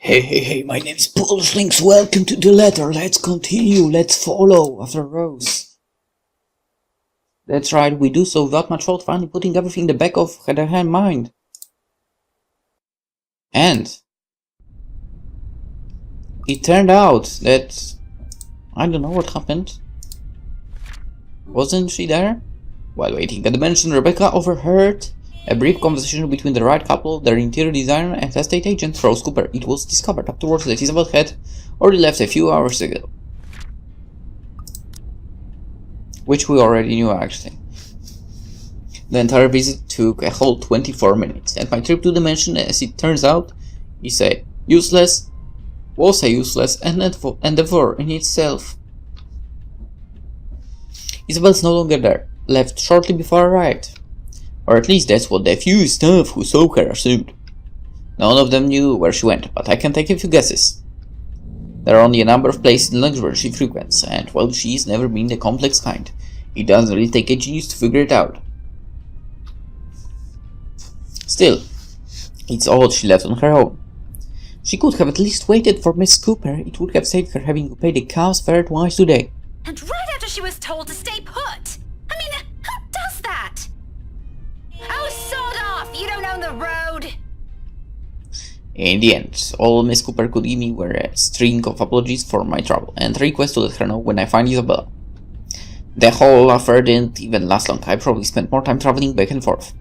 Hey, my name is PolishLynx. Welcome to the letter. Let's continue. Let's follow after Rose. That's right, we do so without much thought, finally putting everything in the back of her mind. And it turned out that I don't know what happened. Wasn't she there? While waiting at the mansion, Rebecca overheard a brief conversation between the right couple, their interior designer, and estate agent Rose Cooper. It was discovered afterwards that Isabel had already left a few hours ago. Which we already knew, actually. The entire visit took a whole 24 minutes, and my trip to the mansion, as it turns out, was a useless endeavor in itself. Isabel's no longer there, left shortly before I arrived. Or at least that's what the few staff who saw her assumed. None of them knew where she went, but I can take a few guesses. There are only a number of places in luxury she frequents, and while she's never been the complex kind, it doesn't really take a genius to figure it out. Still, it's odd she left on her own. She could have at least waited for Miss Cooper. It would have saved her having to pay the cow's fare twice today. And right after she was told to stay put! I mean, who does that? Oh, sod off! You don't own the road! In the end, all Miss Cooper could give me were a string of apologies for my trouble, and a request to let her know when I find Isabella. The whole affair didn't even last long. I probably spent more time traveling back and forth.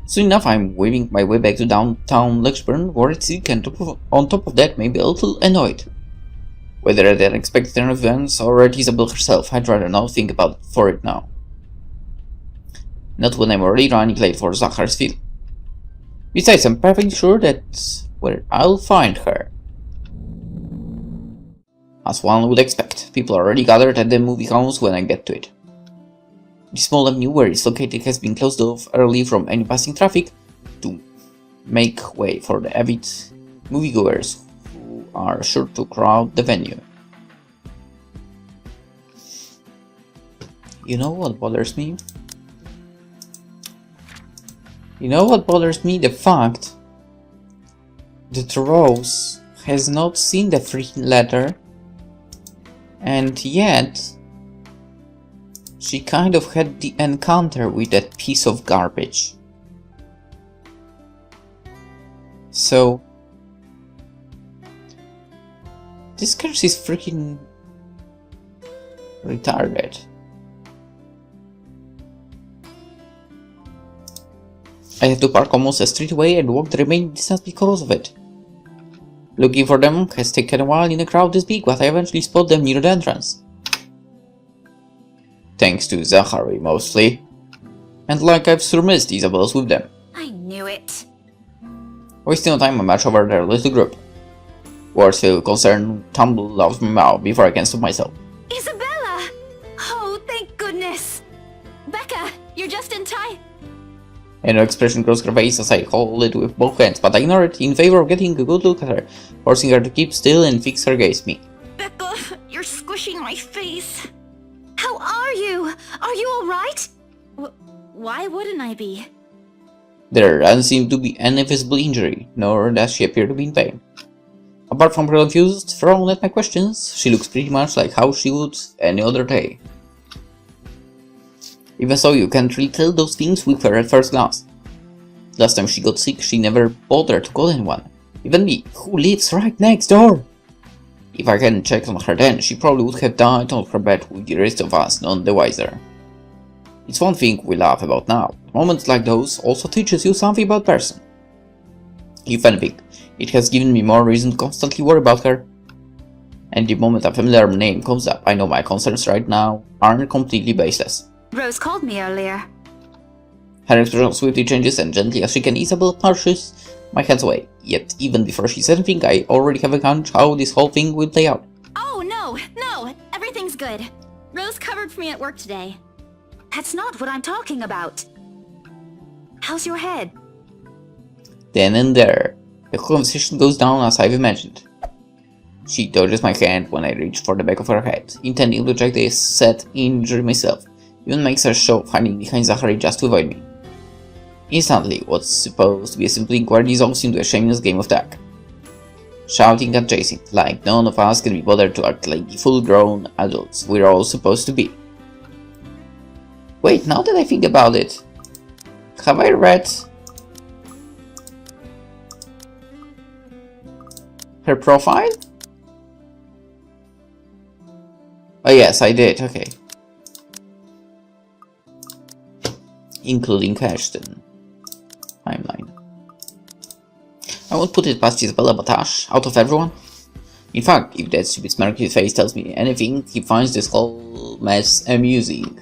Soon enough, I'm weaving my way back to downtown Luxburn, worried sick, and on top of that, maybe a little annoyed. Whether at the unexpected turn of events or at Isabel herself, I'd rather not think about it for it now. Not when I'm already running late for Zachar's field. Besides, I'm perfectly sure that's where I'll find her. As one would expect, people are already gathered at the movie house when I get to it. The small avenue where it's located has been closed off early from any passing traffic to make way for the avid moviegoers who are sure to crowd the venue. You know what bothers me? The fact that Rose has not seen the freaking letter, and yet she kind of had the encounter with that piece of garbage. So this curse is freaking retarded. I have to park almost a street away and walk the remaining distance because of it. Looking for them has taken a while in a crowd this big, but I eventually spot them near the entrance. Thanks to Zachary, mostly. And like I've surmised, Isabel's with them. I knew it. Wasting no time, I march over their little group. Words feel concern tumble out of my mouth before I can stop myself. Isabella! Oh, thank goodness! Becca, you're just in time. A new expression crossed her face as I hold it with both hands, but I ignore it in favor of getting a good look at her, forcing her to keep still and fix her gaze at me. Becca, you're squishing my face. How are you? Are you alright? Why wouldn't I be? There doesn't seem to be any visible injury, nor does she appear to be in pain. Apart from her confused frown at my questions, she looks pretty much like how she would any other day. Even so, you can't really tell those things with her at first glance. Last time she got sick, she never bothered to call anyone, even me, who lives right next door. If I hadn't checked on her then, she probably would have died on her bed with the rest of us none the wiser. It's one thing we laugh about now, but moments like those also teaches you something about person. If anything, it has given me more reason to constantly worry about her. And the moment a familiar name comes up, I know my concerns right now aren't completely baseless. Rose called me earlier. Her expression swiftly changes, and gently as she can, Isabel pushes my hands away. Yet, even before she says anything, I already have a hunch how this whole thing will play out. Oh, no, everything's good. Rose covered for me at work today. That's not what I'm talking about. How's your head? Then and there, the conversation goes down as I've imagined. She dodges my hand when I reach for the back of her head, intending to check the said injury myself. Even makes a show of hiding behind Zachary just to avoid me. Instantly, what's supposed to be a simple inquiry dissolves into a shameless game of tag. shouting and chasing, like none of us can be bothered to act like the full-grown adults we're all supposed to be. Wait, now that I think about it, have I read her profile? Oh yes, I did, okay. Including Ashton. Timeline. I won't put it past Isabella Batash, out of everyone. In fact, if that stupid smirky face tells me anything, he finds this whole mess amusing.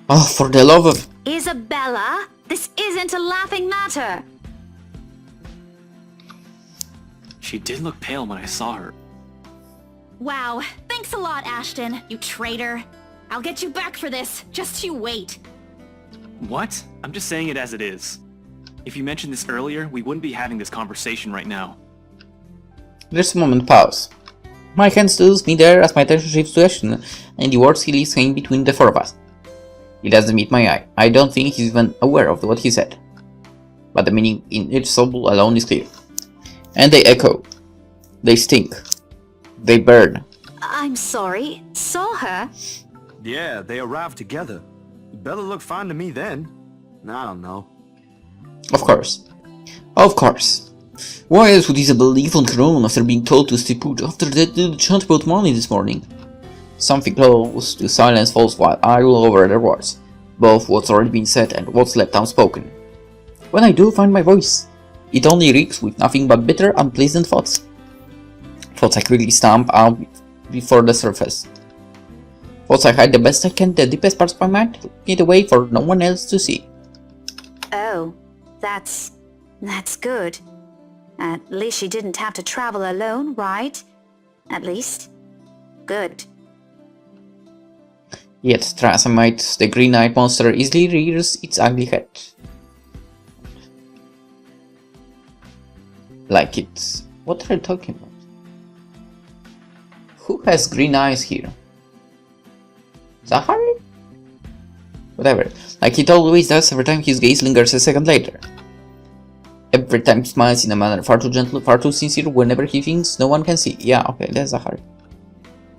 Oh, for the love of... Isabella, this isn't a laughing matter. She did look pale when I saw her. Wow, thanks a lot, Ashton, you traitor. I'll get you back for this, just you wait. What? I'm just saying it as it is. If you mentioned this earlier, we wouldn't be having this conversation right now. There's a moment pause. My hand still me there as my attention shifts to Ashton, and the words he leaves hanging between the four of us. He doesn't meet my eye. I don't think he's even aware of what he said. But the meaning in each syllable alone is clear. And they echo. They stink. They burn. I'm sorry. Saw her? Yeah, they arrived together. Bella looked fine to me then. I don't know. Of course. Of course. Why else would Isabel leave on her own after being told to stay put after that little chant about money this morning? Something close to silence falls while I roll over their words, both what's already been said and what's left unspoken. When I do find my voice, it only reeks with nothing but bitter, unpleasant thoughts. Thoughts I quickly stamp out before the surface. Thoughts I hide the best I can, the deepest parts of my mind, get away for no one else to see. Oh, that's good. At least she didn't have to travel alone, right? At least. Good. Yet, Trasamite, the green-eyed monster, easily rears its ugly head. Like it's... What are you talking about? Who has green eyes here? Zachary? Whatever. Like it always does every time his gaze lingers a second later. Every time he smiles in a manner far too gentle, far too sincere, whenever he thinks no one can see. Yeah, okay, that's Zachary.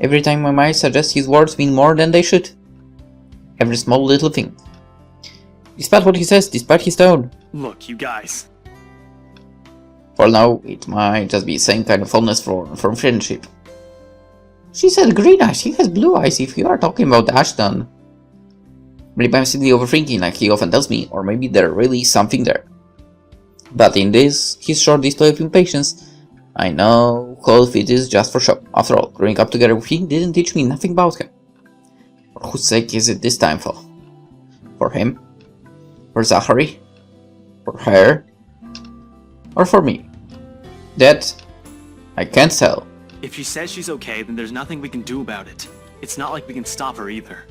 Every time my mind suggests his words mean more than they should. Every small little thing. Despite what he says, despite his tone. Look, you guys. For now, it might just be the same kind of fondness from friendship. She said green eyes, he has blue eyes if you are talking about Ashton. Maybe I'm simply overthinking like he often tells me, or maybe there really is something there. But in this, his short display of impatience, I know how it is just for show. After all, growing up together with him didn't teach me nothing about him. For whose sake is it this time for? For him? For Zachary? For her? Or for me? That I can't tell. If she says she's okay, then there's nothing we can do about it. It's not like we can stop her either.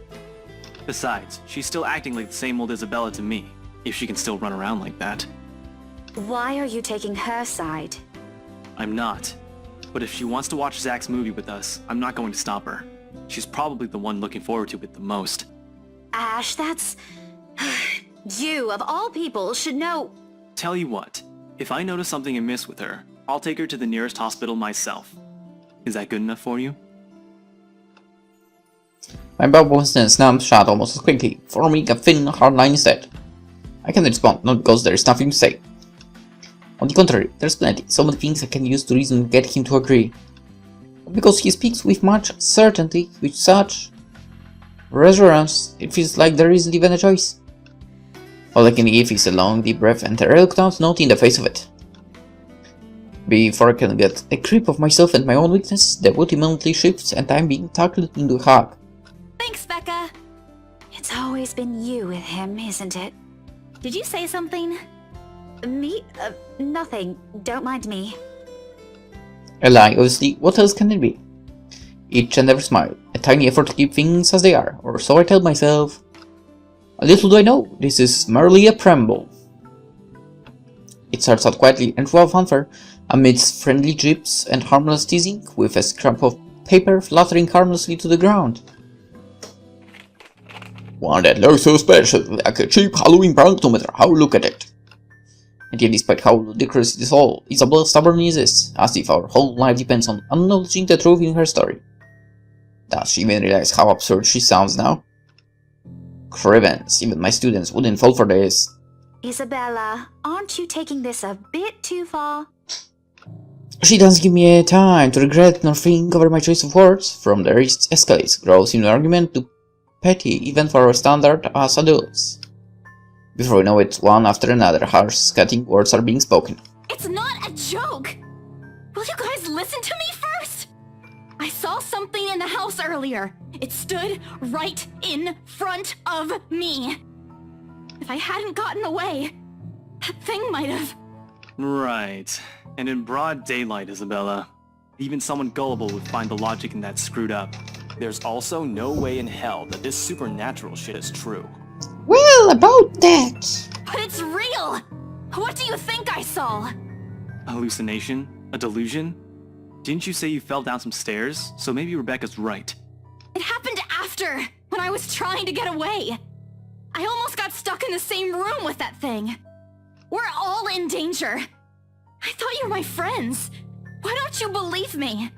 Besides, she's still acting like the same old Isabella to me, if she can still run around like that. Why are you taking her side? I'm not. But if she wants to watch Zach's movie with us, I'm not going to stop her. She's probably the one looking forward to it the most. Ash, that's... You, of all people, should know... Tell you what, if I notice something amiss with her, I'll take her to the nearest hospital myself. Is that good enough for you? My bow was then snapped shut almost as quickly, forming a thin, hard line instead. I can respond, not because there is nothing to say. On the contrary, there's plenty, so many things I can use to reason and get him to agree. But because he speaks with much certainty, with such reassurance, it feels like there isn't even a choice. All I can give is a long, deep breath and a reluctant note in the face of it. Before I can get a grip of myself and my own weakness, the mood immediately shifts and I'm being tackled into a hug. Thanks, Becca. It's always been you with him, isn't it? Did you say something? Me? Nothing. Don't mind me. A lie, obviously, what else can it be? Each and every smile, a tiny effort to keep things as they are, or so I tell myself. A little do I know, this is merely a preamble. It starts out quietly and full of fanfare, amidst friendly jibes and harmless teasing, with a scrap of paper fluttering harmlessly to the ground. One that looks so special, like a cheap Halloween prank no matter how you look at it. And yet, despite how ludicrous it is all, Isabella stubbornly insists, as if our whole life depends on acknowledging the truth in her story. Does she even realize how absurd she sounds now? Crevens, even my students wouldn't fall for this. Isabella, aren't you taking this a bit too far? She doesn't give me a time to regret nor think over my choice of words. From there it escalates, grows in an argument to petty, even for our standard as adults. Before we know it, one after another, harsh, scathing words are being spoken. It's not a joke! Will you guys listen to me first? I saw something in the house earlier. It stood right in front of me. If I hadn't gotten away, that thing might have... Right. And in broad daylight, Isabella. Even someone gullible would find the logic in that screwed up. There's also no way in hell that this supernatural shit is true. Well, about that. But it's real! What do you think I saw? A hallucination? A delusion? Didn't you say you fell down some stairs? So maybe Rebecca's right. It happened after, when I was trying to get away. I almost got stuck in the same room with that thing. We're all in danger. I thought you were my friends. Why don't you believe me?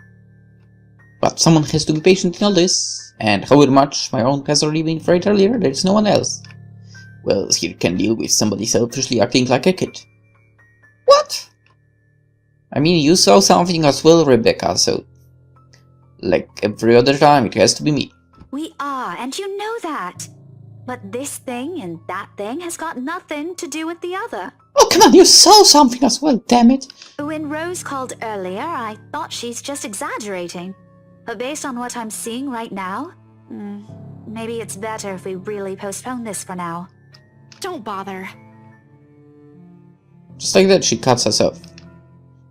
But someone has to be patient in all this, and however much my own has already been afraid earlier, there is no one else. Well, here can deal with somebody selfishly acting like a kid. What? I mean, you saw something as well, Rebecca, so... like every other time, it has to be me. We are, and you know that. But this thing and that thing has got nothing to do with the other. Oh, come on, you saw something as well, damn it. When Rose called earlier, I thought she's just exaggerating. But based on what I'm seeing right now, maybe it's better if we really postpone this for now. Don't bother. Just like that, she cuts herself.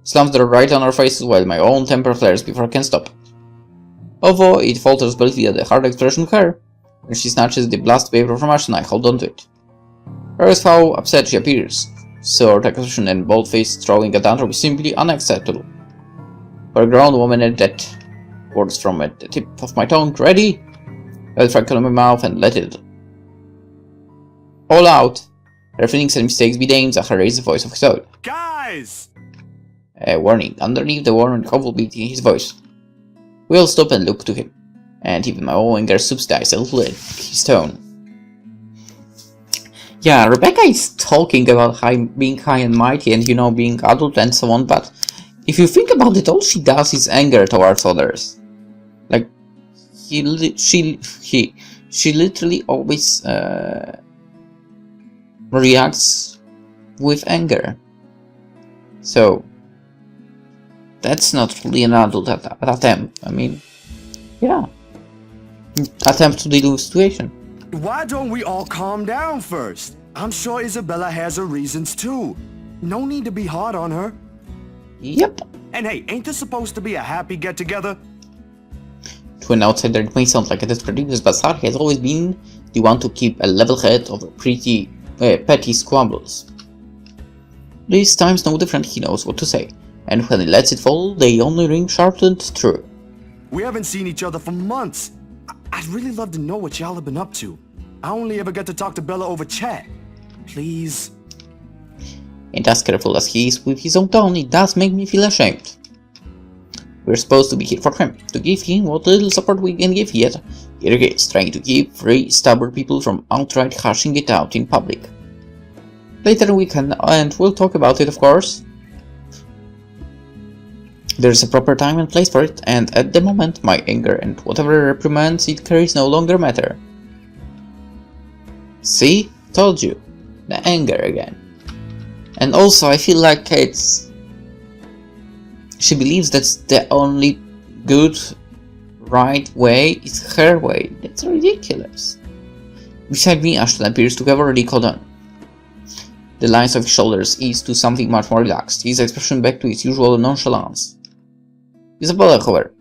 Slams the right on her faces while my own temper flares before I can stop. Although it falters briefly at the hard expression of her, when she snatches the blast paper from Ash and I hold on to it. Regardless how upset she appears, sword expression and bold-faced throwing at Andrew is simply unacceptable. For a grown woman at that, words from at the tip of my tongue, ready? I'll frankle my mouth and let it all out. Her feelings and mistakes be damned, Zachar raised the voice of his own. Guys! A warning underneath the warm and hopeful beat in his voice. We all stop and look to him, and even my own anger subsides a little at his tone. Yeah, Rebecca is talking about being high and mighty and, you know, being adult and so on, but if you think about it, all she does is anger towards others. Like, she literally always reacts with anger. So, that's not really an adult attempt. I mean, yeah. Attempt to deal with the situation. Why don't we all calm down first? I'm sure Isabella has her reasons too. No need to be hard on her. Yep. And hey, ain't this supposed to be a happy get-together? To an outsider it may sound like a desperate weakness, but Sarah has always been the one to keep a level head over pretty petty squabbles. This time's no different, he knows what to say, and when he lets it fall, they only ring sharp and true. We haven't seen each other for months. I'd really love to know what y'all have been up to. I only ever get to talk to Bella over chat. Please. And as careful as he is with his own tone, it does make me feel ashamed. We're supposed to be here for him, to give him what little support we can give, yet here he is, trying to keep three stubborn people from outright hashing it out in public. Later we can, and we'll talk about it, of course. There's a proper time and place for it, and at the moment my anger and whatever reprimands it carries no longer matter. See? Told you. The anger again. And also I feel like she believes that's the only good, right way is her way. That's ridiculous. Beside me, Ashton appears to have already caught on. The lines of his shoulders ease to something much more relaxed, his expression back to its usual nonchalance. Isabella, however,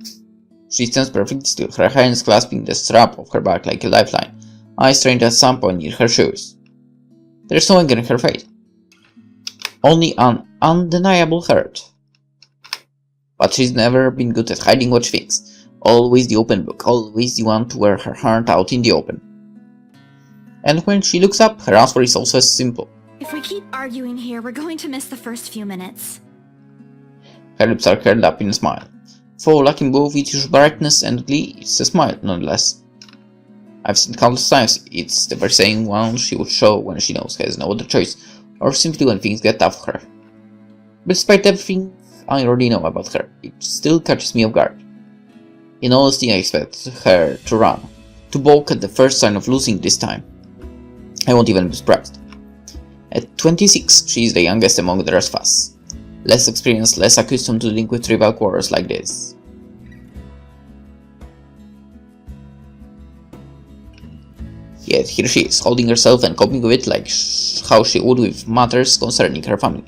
she stands perfectly still, her hands clasping the strap of her back like a lifeline, eyes trained at some point near her shoes. There is no anger in her face, only an undeniable hurt. But she's never been good at hiding what she thinks, always the open book, always the one to wear her heart out in the open. And when she looks up, her answer is also as simple. If we keep arguing here, we're going to miss the first few minutes. Her lips are curled up in a smile. For lacking both its brightness and glee, it's a smile nonetheless. I've seen countless times it's the very same one she would show when she knows has no other choice, or simply when things get tough for her. But despite everything I already know about her, it still catches me off guard. In honesty, I expect her to run, to balk at the first sign of losing this time. I won't even be surprised. At 26, she is the youngest among the rest of us. Less experienced, less accustomed to dealing with trivial quarrels like this. Yet here she is, holding herself and coping with it like how she would with matters concerning her family.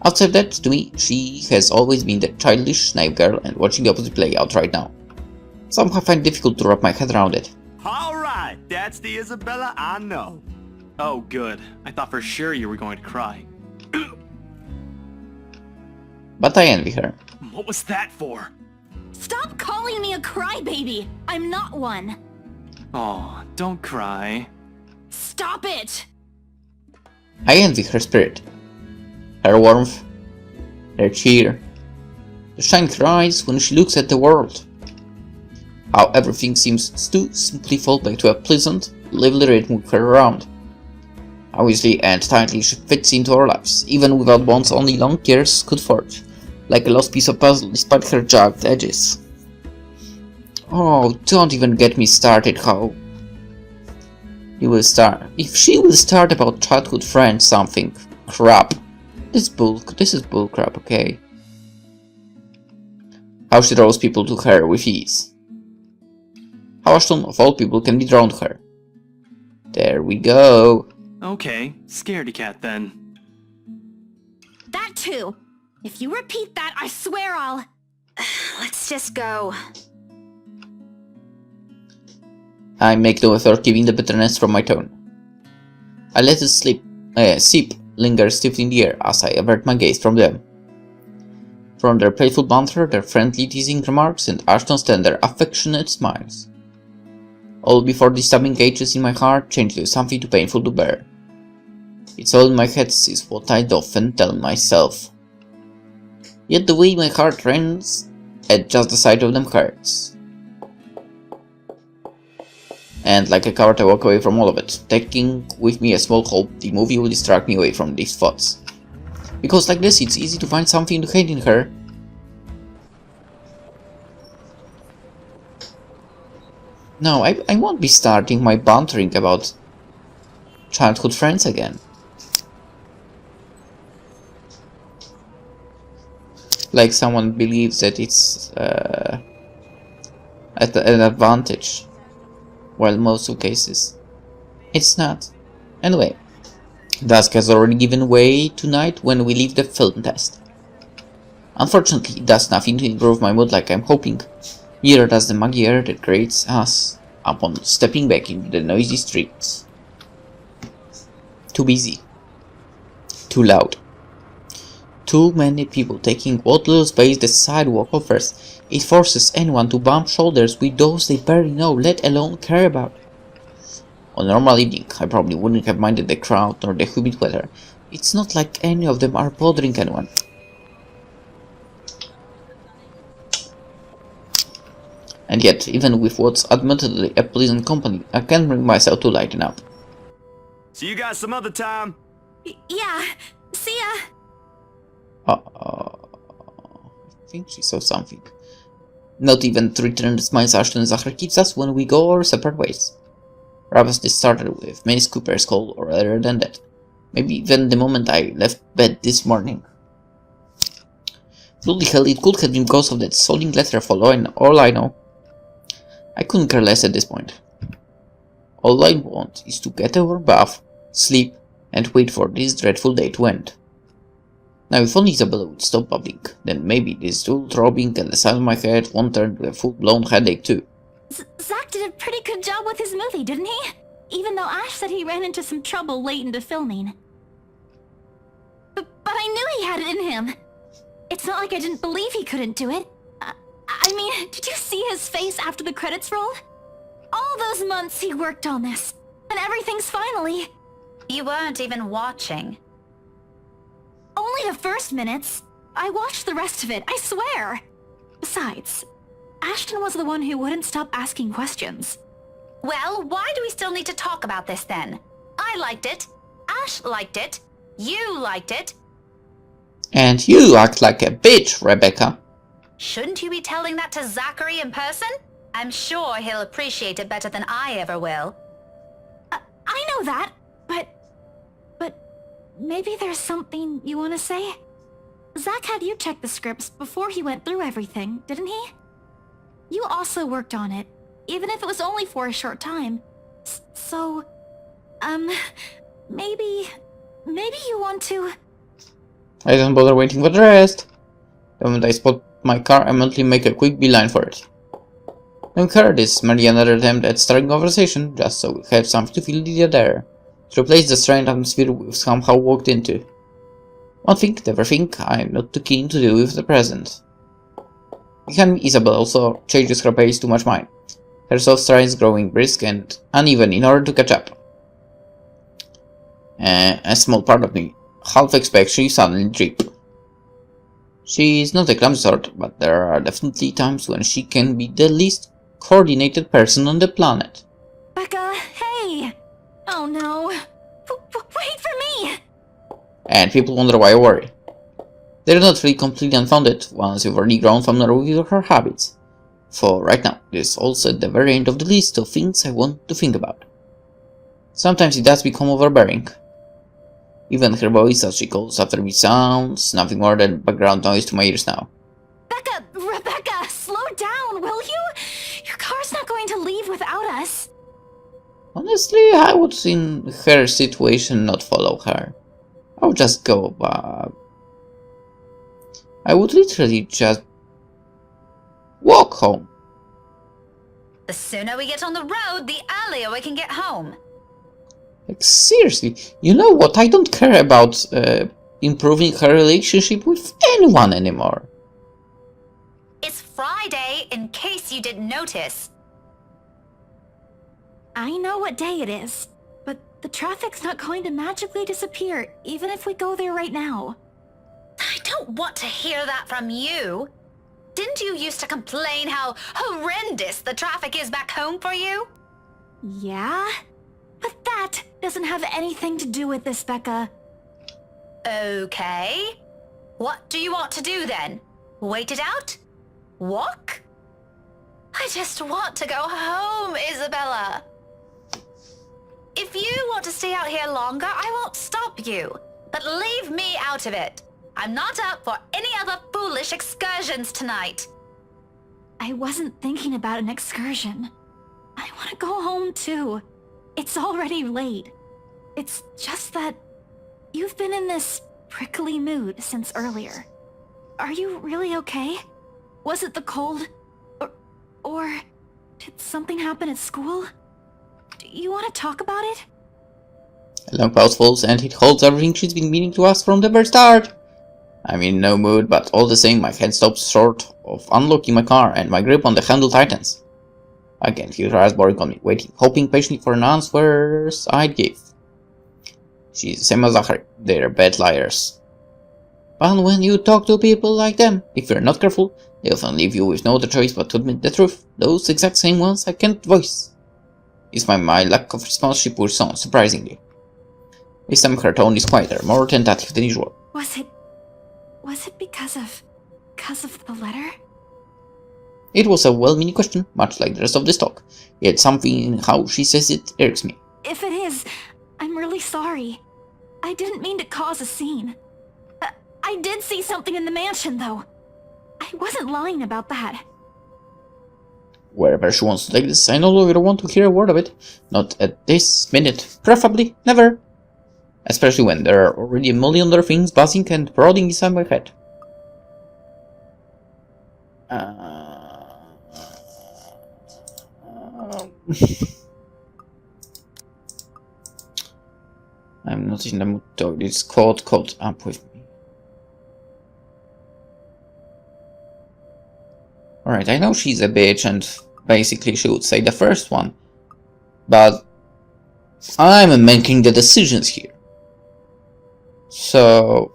Outside that, to me, she has always been the childish, naive girl, and watching the opposite play out right now. Somehow I find it difficult to wrap my head around it. Alright, that's the Isabella I know. Oh, good. I thought for sure you were going to cry. But I envy her. What was that for? Stop calling me a crybaby! I'm not one! Oh, don't cry. Stop it! I envy her spirit. Her warmth, her cheer, the shine in her eyes when she looks at the world. How everything seems to simply fall back to a pleasant, lively rhythm with her around. How easily and tightly she fits into our lives, even without bonds only long years could forge, like a lost piece of puzzle despite her jagged edges. Oh, don't even get me started how you will start. If she will start about childhood friends something. Crap. This is bullcrap, okay? How she draws people to her with ease. How Ashton of all people can be drawn to her. There we go. Okay, scaredy cat then. That too! If you repeat that, I swear I'll... Let's just go. I make no effort keeping the bitterness from my tone. I let it seep linger stiffly in the air as I avert my gaze from them. From their playful banter, their friendly teasing remarks, and Ashton's tender, affectionate smiles. All before the stabbing gauges in my heart change to something too painful to bear. It's all in my head is what I'd often tell myself. Yet the way my heart rends at just the sight of them hurts. And like a coward I walk away from all of it, taking with me a small hope the movie will distract me away from these thoughts. Because like this, it's easy to find something to hate in her. No, I won't be starting my bantering about childhood friends again. Like someone believes that it's at an advantage. While most of cases, it's not. Anyway, dusk has already given way tonight when we leave the film test. Unfortunately, it does nothing to improve my mood like I'm hoping. Neither does the muggy air that greets us upon stepping back into the noisy streets. Too busy. Too loud. Too many people taking what little space the sidewalk offers. It forces anyone to bump shoulders with those they barely know, let alone care about. On a normal evening, I probably wouldn't have minded the crowd nor the humid weather. It's not like any of them are bothering anyone. And yet, even with what's admittedly a pleasant company, I can't bring myself to lighten up. See you guys some other time. Yeah, see ya! I think she saw something. Not even to return the smiles Ashton and Zachary gives us when we go our separate ways. Perhaps this started with Miss Cooper's call, or rather than that. Maybe even the moment I left bed this morning. Bloody hell, it could have been because of that sodding letter for all I know. I couldn't care less at this point. All I want is to get a warm bath, sleep, and wait for this dreadful day to end. Now if only Isabella would stop babbling, then maybe this dull throbbing and the side of my head won't turn to a full-blown headache too. Zach did a pretty good job with his movie, didn't he? Even though Ash said he ran into some trouble late into filming. But I knew he had it in him. It's not like I didn't believe he couldn't do it. I mean, did you see his face after the credits rolled? All those months he worked on this, and everything's finally... You weren't even watching. Only the first minutes. I watched the rest of it, I swear. Besides, Ashton was the one who wouldn't stop asking questions. Well, why do we still need to talk about this then? I liked it. Ash liked it. You liked it. And you act like a bitch, Rebecca. Shouldn't you be telling that to Zachary in person? I'm sure he'll appreciate it better than I ever will. I know that, but maybe there's something you want to say? Zach had you check the scripts before he went through everything, didn't he? You also worked on it, even if it was only for a short time. So, maybe you want to... I don't bother waiting for the rest. The moment I spot my car, I immediately make a quick beeline for it. Don't care, this is merely another attempt at starting conversation, just so we have something to fill the dead air. To replace the strange atmosphere we've somehow walked into. One thing, never think, I'm not too keen to deal with the present. Behind me, Isabel also changes her pace to match mine. Her soft strides growing brisk and uneven in order to catch up. A small part of me half expects she suddenly trip. She's not a clumsy sort, but there are definitely times when she can be the least coordinated person on the planet. Becca, hey! Oh no. Wait for me! And people wonder why I worry. They're not really completely unfounded once you've already grown familiar with her habits. For right now, this is also at the very end of the list of things I want to think about. Sometimes it does become overbearing. Even her voice as she calls after me sounds nothing more than background noise to my ears now. Rebecca, slow down, will you? Your car's not going to leave without us. Honestly, I would in her situation not follow her. I would just go, I would literally just walk home. The sooner we get on the road, the earlier we can get home. Like, seriously, you know what? I don't care about improving her relationship with anyone anymore. It's Friday, in case you didn't notice. I know what day it is, but the traffic's not going to magically disappear, even if we go there right now. I don't want to hear that from you. Didn't you used to complain how horrendous the traffic is back home for you? Yeah? But that doesn't have anything to do with this, Becca. Okay. What do you want to do then? Wait it out? Walk? I just want to go home, Isabella. If you want to stay out here longer, I won't stop you. But leave me out of it. I'm not up for any other foolish excursions tonight. I wasn't thinking about an excursion. I want to go home too. It's already late. It's just that you've been in this prickly mood since earlier. Are you really okay? Was it the cold? Or did something happen at school? Do you want to talk about it? A long pause falls and it holds everything she's been meaning to ask from the very start. I'm in no mood, but all the same my head stops short of unlocking my car and my grip on the handle tightens. I can feel her eyes boring on me, waiting, hoping patiently for an answer I'd give. She's the same as Zachary, they're bad liars. But when you talk to people like them, if you're not careful, they often leave you with no other choice but to admit the truth, those exact same ones I can't voice. Despite my lack of response, she pushes on, surprisingly. This time her tone is quieter, more tentative than usual. Was it because of the letter? It was a well-meaning question, much like the rest of this talk, yet something in how she says it irks me. If it is, I'm really sorry. I didn't mean to cause a scene. I did see something in the mansion, though. I wasn't lying about that. Wherever she wants to take this, I no longer want to hear a word of it. Not at this minute. Preferably never. Especially when there are already a million other things buzzing and prodding inside my head. I'm not in the mood to talk. This caught up with me. Alright, I know she's a bitch and basically she would say the first one. But I'm making the decisions here. So,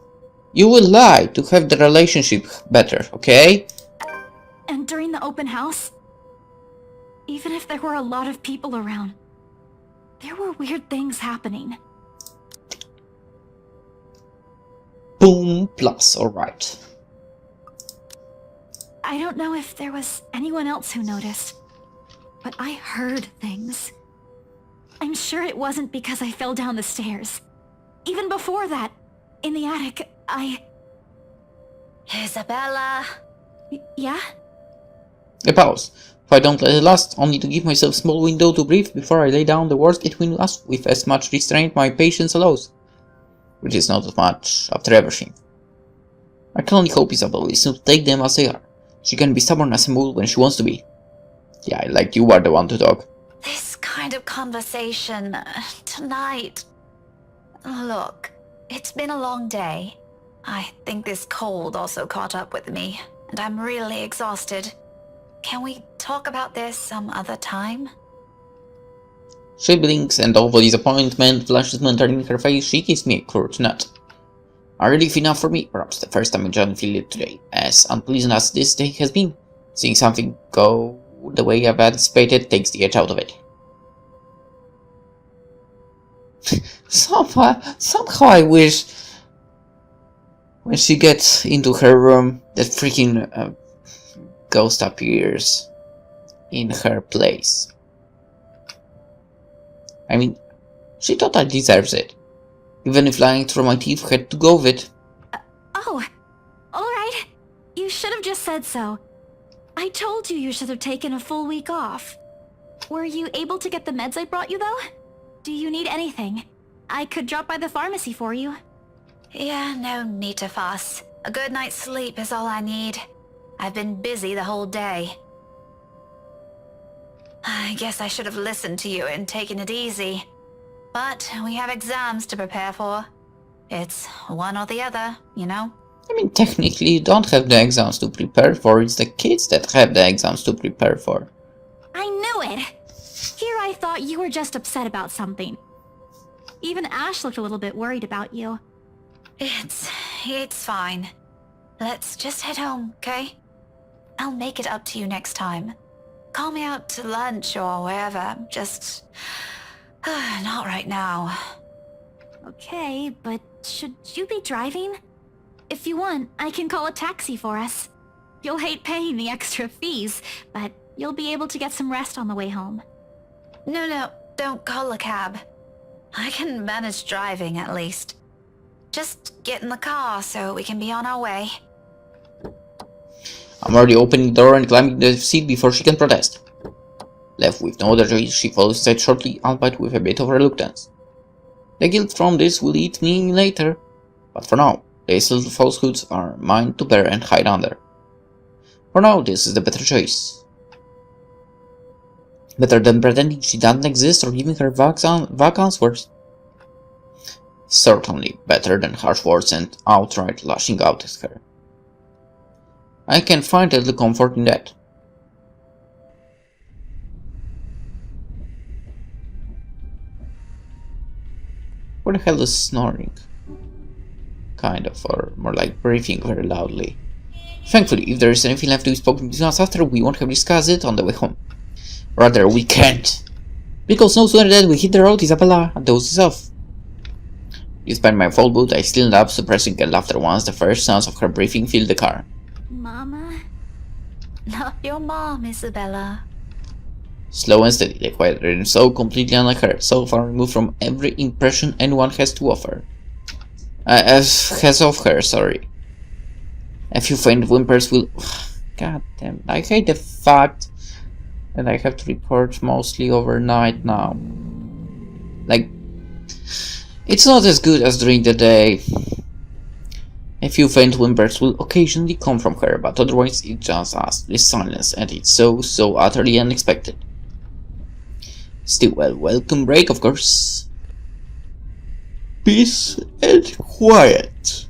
you would like to have the relationship better, okay? And during the open house, even if there were a lot of people around, there were weird things happening. Boom plus, alright. I don't know if there was anyone else who noticed, but I heard things. I'm sure it wasn't because I fell down the stairs. Even before that, in the attic, Isabella. Yeah? A pause. If I don't let it last, only to give myself a small window to breathe before I lay down the words between us with as much restraint my patience allows. Which is not much after everything. I can only hope Isabel will soon take them as they are. She can be stubborn as a mule when she wants to be. Yeah, like you are the one to talk. This kind of conversation tonight. Look, it's been a long day. I think this cold also caught up with me, and I'm really exhausted. Can we talk about this some other time? She blinks, and although disappointment flashes momentarily in her face, she gives me a curt nod. A relief enough for me, perhaps the first time I genuinely feel it today. As unpleasant as this day has been, seeing something go the way I've anticipated takes the edge out of it. Somehow I wish when she gets into her room that freaking ghost appears in her place. I mean, she totally deserves it. Even if lying through my teeth had to go with it. Oh, alright. You should have just said so. I told you you should have taken a full week off. Were you able to get the meds I brought you, though? Do you need anything? I could drop by the pharmacy for you. Yeah, no need to fuss. A good night's sleep is all I need. I've been busy the whole day. I guess I should have listened to you and taken it easy. But we have exams to prepare for. It's one or the other, you know? I mean, technically you don't have the exams to prepare for, it's the kids that have the exams to prepare for. I knew it! Here I thought you were just upset about something. Even Ash looked a little bit worried about you. It's fine. Let's just head home, okay? I'll make it up to you next time. Call me out to lunch or wherever, just... not right now. Okay, but should you be driving? If you want, I can call a taxi for us. You'll hate paying the extra fees, but you'll be able to get some rest on the way home. No, don't call a cab. I can manage driving at least. Just get in the car so we can be on our way. I'm already opening the door and climbing the seat before she can protest. Left with no other choice, she follows inside shortly, albeit with a bit of reluctance. The guilt from this will eat me later, but for now, these little falsehoods are mine to bear and hide under. For now, this is the better choice. Better than pretending she doesn't exist or giving her vague answers. Certainly better than harsh words and outright lashing out at her. I can find a little comfort in that. What the hell is snoring? Kind of, or more like breathing very loudly. Thankfully, if there is anything left to be spoken between us after, we won't have discussed it on the way home. Rather, we can't. Because no sooner than we hit the road, Isabella dozes off. Despite my full boot, I still end up suppressing a laughter once the first sounds of her breathing filled the car. Mama? Not your mom, Isabella. Slow and steady, the quiet rhythm so completely unlike her, so far removed from every impression anyone has to offer. Has of her, sorry. A few faint whimpers will... God damn, I hate the fact that I have to report mostly overnight now. Like, it's not as good as during the day. A few faint whimpers will occasionally come from her, but otherwise it's just this silence, and it's so utterly unexpected. Still, well, welcome break, of course. Peace and quiet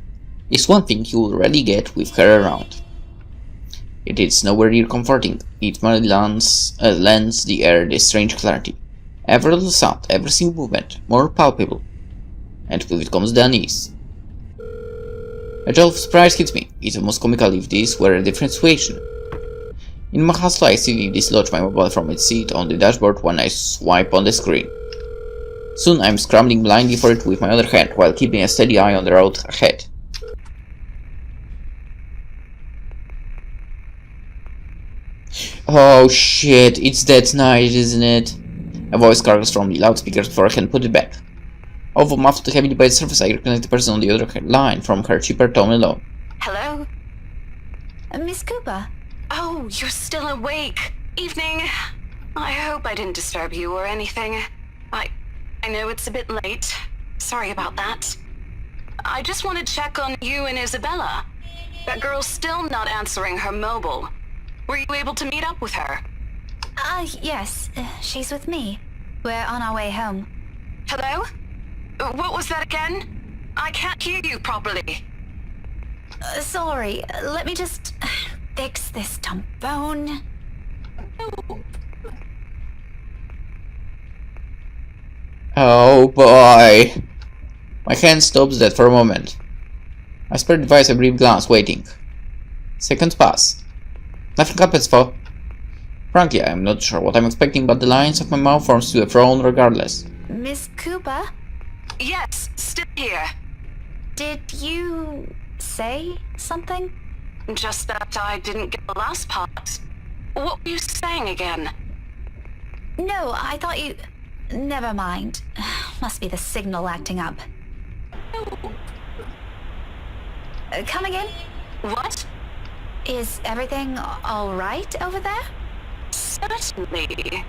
is one thing you will rarely get with her around. It is nowhere near comforting. It merely lends the air this strange clarity, Every little sound, every single movement, more palpable. And with it comes the unease. A jolt of surprise hits me. It's almost comical if this were a different situation. In my hustle, I see dislodge my mobile from its seat on the dashboard when I swipe on the screen. Soon I'm scrambling blindly for it with my other hand, while keeping a steady eye on the road ahead. Oh shit, it's that night, isn't it? A voice gargles from the loudspeakers before I can put it back. Although muffled heavily by the surface, I recognize the person on the other line from her cheaper tone alone. Hello? Miss Cooper? Oh, you're still awake. Evening. I hope I didn't disturb you or anything. I know it's a bit late. Sorry about that. I just want to check on you and Isabella. That girl's still not answering her mobile. Were you able to meet up with her? Yes. She's with me. We're on our way home. Hello? What was that again? I can't hear you properly. Sorry. Let me just fix this trombone. Oh boy. My hand stops dead for a moment. I spare the device a brief glance, waiting. Seconds pass. Nothing happens, though. Frankly, I am not sure what I'm expecting, but the lines of my mouth forms to a frown regardless. Miss Cooper? Yes, still here. Did you say something? Just that I didn't get the last part. What were you saying again? No, I thought you... Never mind. Must be the signal acting up. Coming in? What? Is everything all right over there? Certainly.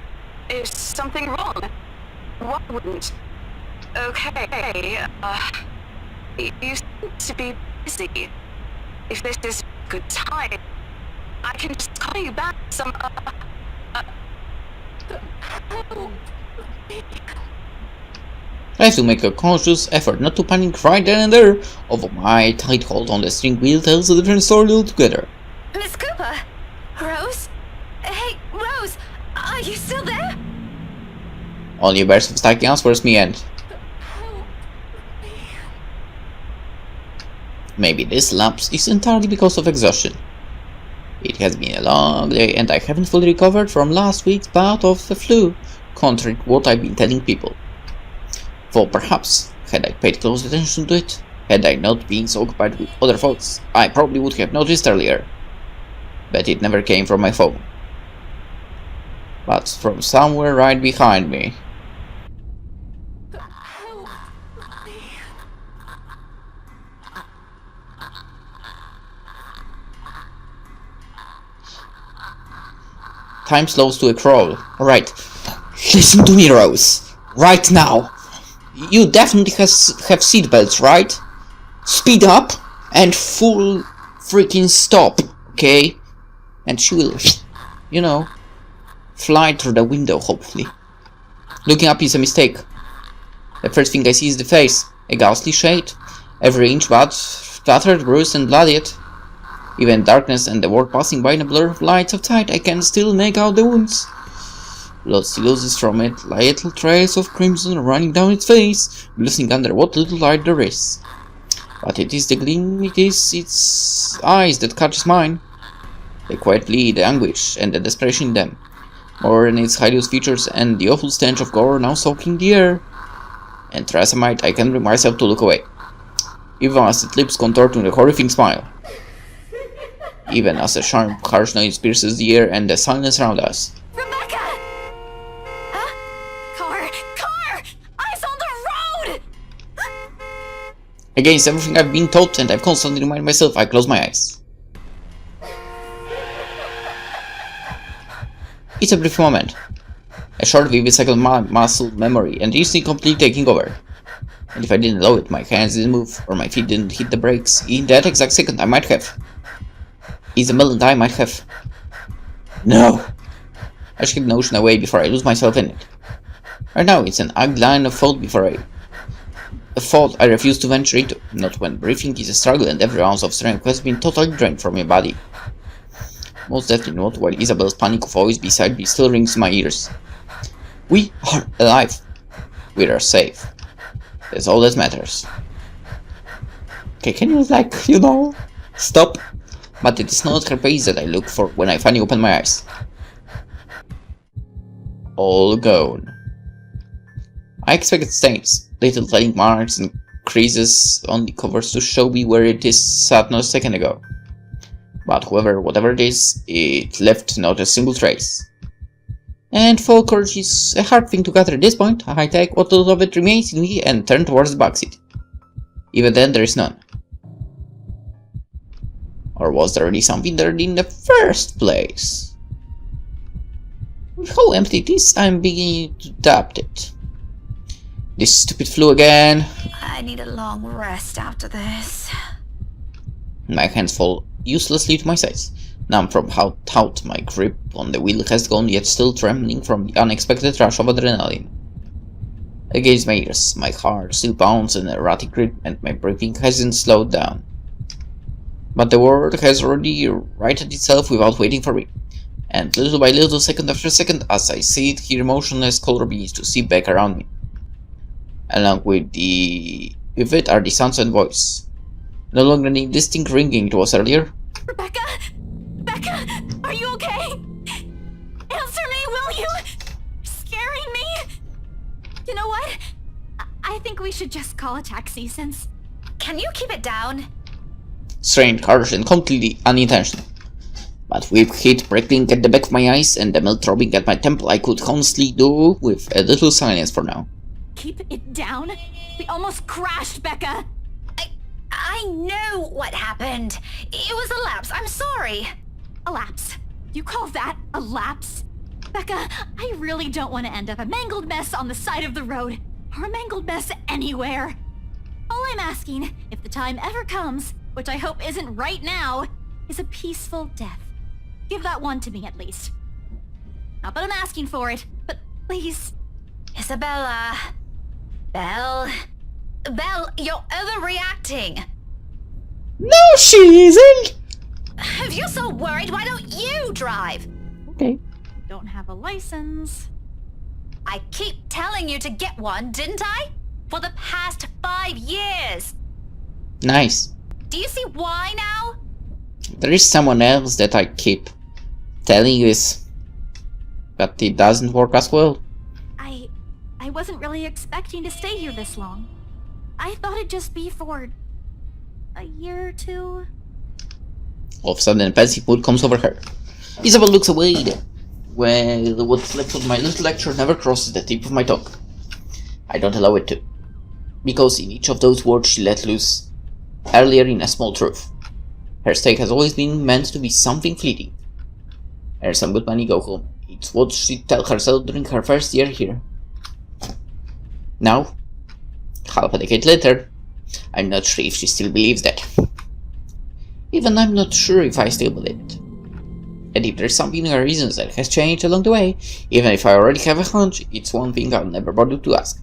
Is something wrong? Why wouldn't? Okay, you seem to be busy. If this is a good time, I can just call you back some, I have to make a conscious effort not to panic right then and there, although my tight hold on the steering wheel tells a different story altogether. Miss Cooper? Rose? Hey, Rose! Are you still there? Only a burst of stacking answers me, and maybe this lapse is entirely because of exhaustion. It has been a long day and I haven't fully recovered from last week's bout of the flu, contrary to what I've been telling people. Though perhaps, had I paid close attention to it, had I not been so occupied with other thoughts, I probably would have noticed earlier. But it never came from my phone. But from somewhere right behind me. Time slows to a crawl. Alright. Listen to me, Rose. Right now. You definitely have seatbelts, right? Speed up and full freaking stop, okay? And she will, you know, fly through the window, hopefully. Looking up is a mistake. The first thing I see is the face. A ghastly shade. Every inch battered, bruised and bloodied. Even darkness and the world passing by in a blur of lights outside, I can still make out the wounds. Blood still oozes from it, little trails of crimson running down its face, glistening under what little light there is. But it is the gleam, it is its eyes that catches mine. The quiet bleed, the anguish, and the desperation in them. More than its hideous features and the awful stench of gore now soaking the air. And try as I might, I can't bring myself to look away. Even as its lips contort in a horrific smile. Even as a sharp, harsh noise pierces the air and the silence around us. Rebecca! Huh? Car! Eyes on the road! Against everything I've been taught and I've constantly reminded myself, I close my eyes. It's a brief moment. A short vivid cycle muscle memory and instinct completely taking over. And if I didn't allow it, my hands didn't move or my feet didn't hit the brakes, in that exact second I might have. Isabel and I might have. No! I should get the notion away before I lose myself in it. Right now it's an ugly line of thought a thought I refuse to venture into, not when breathing is a struggle and every ounce of strength has been totally drained from my body. Most definitely not while Isabel's panic voice beside me still rings in my ears. We are alive. We are safe. That's all that matters. Okay, can you, stop? But it is not her face that I look for when I finally open my eyes. All gone. I expected stains, little tiny marks and creases on the covers to show me where it is sat not a second ago. But whatever it is, it left not a single trace. And full courage is a hard thing to gather at this point. I take what little of it remains in me and turn towards the backseat. Even then, there is none. Or was there really something there in the first place? With how empty it is, I'm beginning to doubt it. This stupid flu again. I need a long rest after this. My hands fall uselessly to my sides. Numb from how taut my grip on the wheel has gone, yet still trembling from the unexpected rush of adrenaline. Against my ears, my heart still pounds in an erratic rhythm and my breathing hasn't slowed down. But the world has already righted itself without waiting for me. And little by little, second after second, as I sit here motionless, color begins to seep back around me. Along with it are the sounds and voice. No longer the distinct ringing it was earlier. Rebecca? Becca, are you okay? Answer me, will you? You're scaring me. You know what? I think we should just call a taxi since... Can you keep it down? Strange, harsh, and completely unintentional. But with heat prickling at the back of my eyes and the milk throbbing at my temple, I could honestly do with a little silence for now. Keep it down? We almost crashed, Becca. I know what happened. It was a lapse. I'm sorry. A lapse? You call that a lapse? Becca, I really don't want to end up a mangled mess on the side of the road, or a mangled mess anywhere. All I'm asking, if the time ever comes, which I hope isn't right now, is a peaceful death. Give that one to me at least. Not that I'm asking for it, but please. Isabella. Belle, you're overreacting. No, she isn't! If you're so worried, why don't you drive? Okay. Don't have a license. I keep telling you to get one, didn't I? For the past 5 years. Nice. Do you see why now? There is someone else that I keep telling you this, but it doesn't work as well. I wasn't really expecting to stay here this long. I thought it'd just be for a year or two. All of a sudden, a pensive mood comes over her. Isabel looks away. Well, what's left of my little lecture never crosses the tip of my tongue. I don't allow it to, because in each of those words she let loose earlier in a small truth. Her stay has always been meant to be something fleeting. Earn some good money, go home. It's what she'd tell herself during her first year here. Now, half a decade later, I'm not sure if she still believes that. Even I'm not sure if I still believe it. And if there's something in her reasons that has changed along the way, even if I already have a hunch, it's one thing I'll never bother to ask.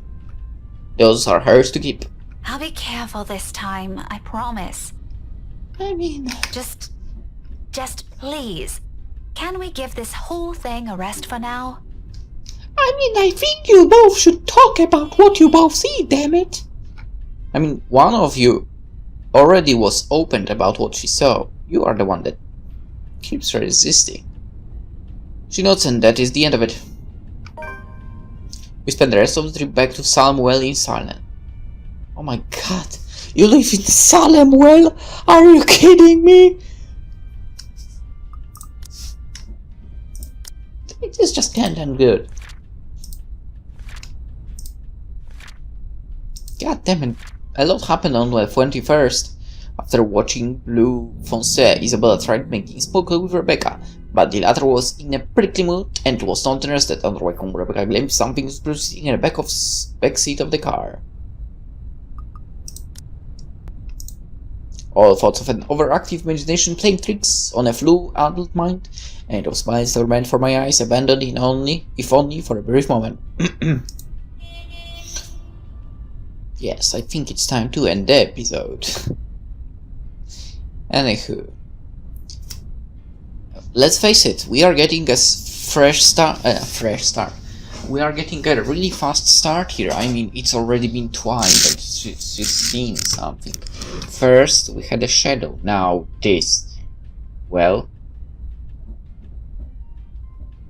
Those are hers to keep. I'll be careful this time, I promise. I mean... Just please, can we give this whole thing a rest for now? I think you both should talk about what you both see, damn it. I mean, one of you already was open about what she saw. You are the one that keeps resisting. She nods, and that is the end of it. We spend the rest of the trip back to Salemwell in Salem. Oh my god, you live in Salemwell? Are you kidding me? This just can't end good. God damn it, a lot happened on the 21st. After watching Blue Fonse, Isabella tried making smoke with Rebecca, but the latter was in a prickly mood and was not interested, otherwise Rebecca claimed something was proceeding in the back seat of the car. All thoughts of an overactive imagination playing tricks on a flu adult mind, and of smiles that were meant for my eyes abandoned in only, if only for a brief moment. Yes, I think it's time to end the episode. Anywho, let's face it, we are getting a fresh start. we are getting a really fast start here. I mean, it's already been twice, but she's seen something. First, we had a shadow, now this. Well,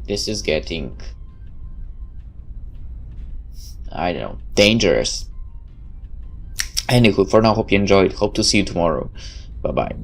this is getting, I don't know, dangerous. Anywho, for now, hope you enjoyed. Hope to see you tomorrow. Bye-bye.